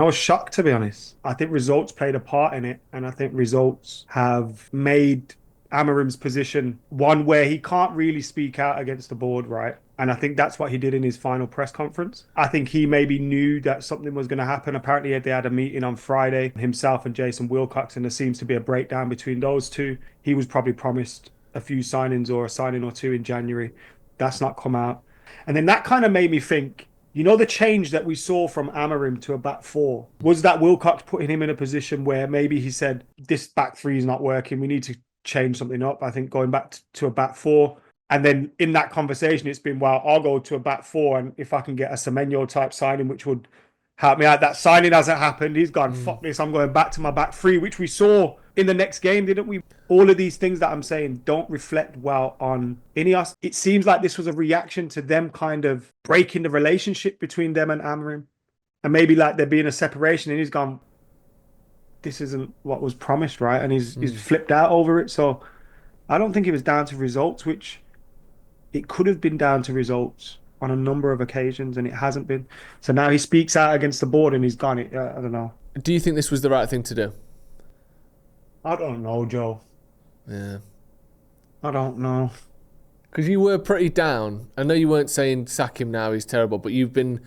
was shocked, to be honest. I think results played a part in it, and I think results have made Amorim's position one where he can't really speak out against the board, right? And I think that's what he did in his final press conference. I think he maybe knew that something was going to happen. Apparently, they had a meeting on Friday, himself and Jason Wilcox, and there seems to be a breakdown between those two. He was probably promised a few signings or a signing or two in January. That's not come out. And then that kind of made me think, the change that we saw from Amorim to a back four, was that Wilcox putting him in a position where maybe he said, this back three is not working. We need to change something up. I think going back to a back four. And then in that conversation, it's been, well, I'll go to a back four. And if I can get a Semenyo type signing, which would help me out. That signing hasn't happened. He's gone, fuck this. I'm going back to my back three, which we saw in the next game, didn't we? All of these things that I'm saying don't reflect well on INEOS. It seems like this was a reaction to them kind of breaking the relationship between them and Amorim. And maybe like there being a separation, and he's gone, this isn't what was promised, right? And he's flipped out over it. So I don't think it was down to results, which it could have been down to results on a number of occasions, and it hasn't been. So now he speaks out against the board and he's gone. I don't know. Do you think this was the right thing to do? I don't know, Joe. Yeah. I don't know. Because you were pretty down. I know you weren't saying sack him now, he's terrible, but you've been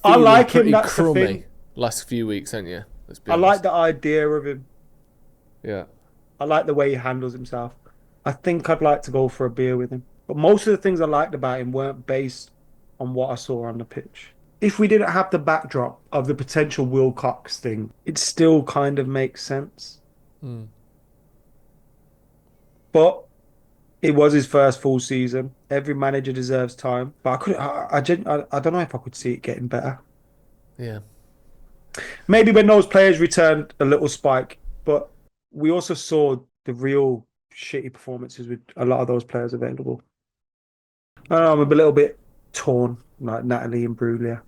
I feeling like pretty him, that's the crummy thing. last few weeks, haven't you? Let's be I honest. like the idea of him. Yeah. I like the way he handles himself. I think I'd like to go for a beer with him. But most of the things I liked about him weren't based on what I saw on the pitch. If we didn't have the backdrop of the potential Wilcox thing, it still kind of makes sense. But it was his first full season. Every manager deserves time. But I don't know if I could see it getting better. Yeah. Maybe when those players returned, a little spike. But we also saw the real shitty performances with a lot of those players available. I don't know, I'm a little bit torn, like Natalie and Bruglia.